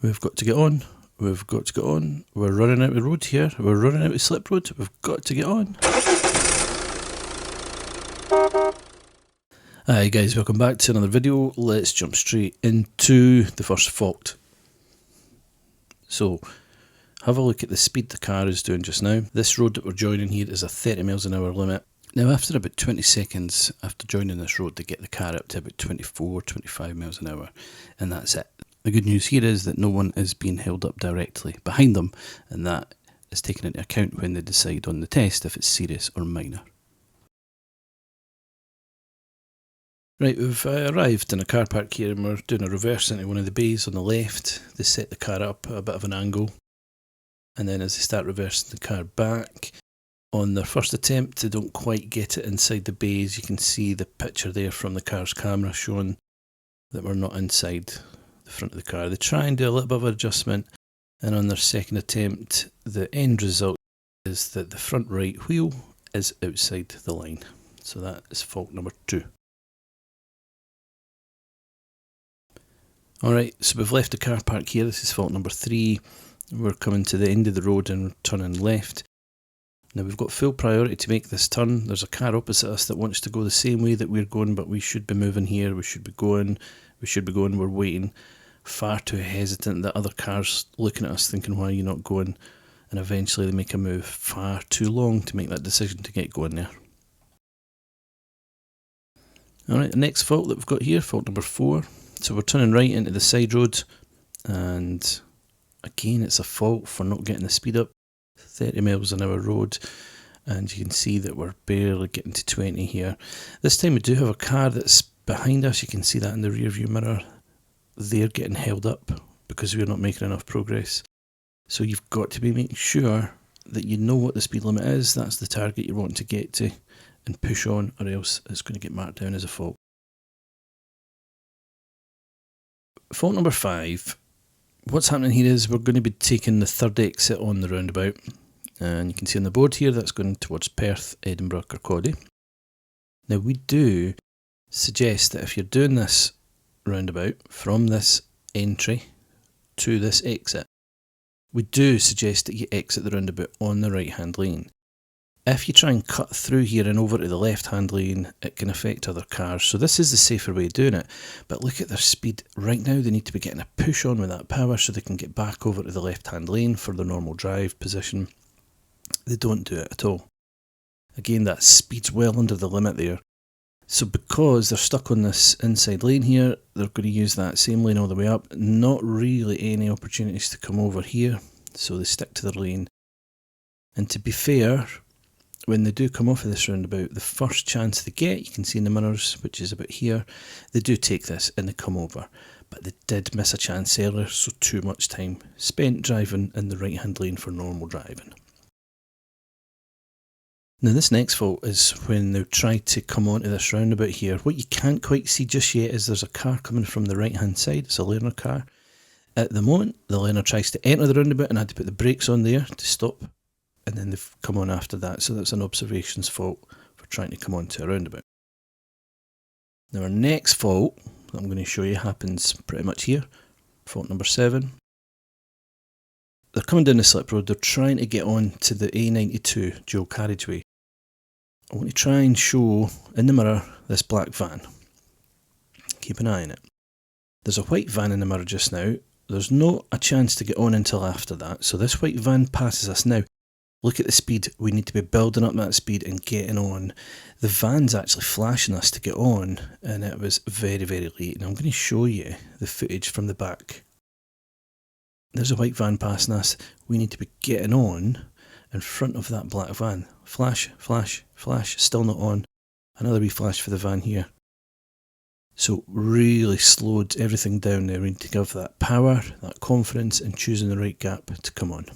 We've got to get on. We've got to get on. We're running out of road here. We're running out of slip road. We've got to get on. Hi guys, welcome back to another video. Let's jump straight into the first fault. So, have a look at the speed the car is doing just now. This road that we're joining here is a 30 miles an hour limit. Now after about 20 seconds after joining this road, they get the car up to about 24, 25 miles an hour, and that's it. The good news here is that no one is being held up directly behind them, and that is taken into account when they decide on the test if it's serious or minor. Right, we've arrived in a car park here and we're doing a reverse into one of the bays on the left. They set the car up at a bit of an angle, and then as they start reversing the car back, on their first attempt they don't quite get it inside the bays. You can see the picture there from the car's camera showing that we're not inside the front of the car. They try and do a little bit of adjustment, and on their second attempt the end result is that the front right wheel is outside the line. So that is fault number 2. Alright, so we've left the car park here. This is fault number 3. We're coming to the end of the road and we're turning left. Now we've got full priority to make this turn. There's a car opposite us that wants to go the same way that we're going, but we should be moving here. We should be going. We're waiting. Far too hesitant. The other car's looking at us thinking, why are you not going? And eventually they make a move. Far too long to make that decision to get going there. Alright, the next fault that we've got here, fault number 4. So we're turning right into the side road, and again it's a fault for not getting the speed up. 30 miles an hour road, and you can see that we're barely getting to 20 here. This time we do have a car that's behind us. You can see that in the rear view mirror. They're getting held up because we're not making enough progress. So you've got to be making sure that you know what the speed limit is. That's the target you're wanting to get to, and push on, or else it's going to get marked down as a fault. Fault number 5. What's happening here is we're going to be taking the third exit on the roundabout, and you can see on the board here that's going towards Perth, Edinburgh, Kirkcaldy. Now we do suggest that if you're doing this roundabout from this entry to this exit, we do suggest that you exit the roundabout on the right hand lane. If you try and cut through here and over to the left hand lane, it can affect other cars. So this is the safer way of doing it. But look at their speed. Right now they need to be getting a push on with that power so they can get back over to the left hand lane for their normal drive position. They don't do it at all. Again, that speed's well under the limit there. So because they're stuck on this inside lane here, they're going to use that same lane all the way up. Not really any opportunities to come over here. So they stick to their lane. And to be fair, when they do come off of this roundabout, the first chance they get, you can see in the mirrors, which is about here, they do take this and they come over. But they did miss a chance earlier, so too much time spent driving in the right hand lane for normal driving. Now this next fault is when they try to come onto this roundabout here. What you can't quite see just yet is there's a car coming from the right hand side. It's a learner car. At the moment, the learner tries to enter the roundabout and had to put the brakes on there to stop. And then they've come on after that, so that's an observations fault for trying to come onto a roundabout. Now our next fault that I'm going to show you happens pretty much here, fault number 7. They're coming down the slip road, they're trying to get on to the A92 dual carriageway. I want to try and show in the mirror this black van. Keep an eye on it. There's a white van in the mirror just now. There's not a chance to get on until after that, so this white van passes us now. Look at the speed. We need to be building up that speed and getting on. The van's actually flashing us to get on, and it was very, very late. And I'm going to show you the footage from the back. There's a white van passing us. We need to be getting on in front of that black van. Flash, flash, flash, still not on. Another wee flash for the van here. So really slowed everything down there. We need to give that power, that confidence, and choosing the right gap to come on.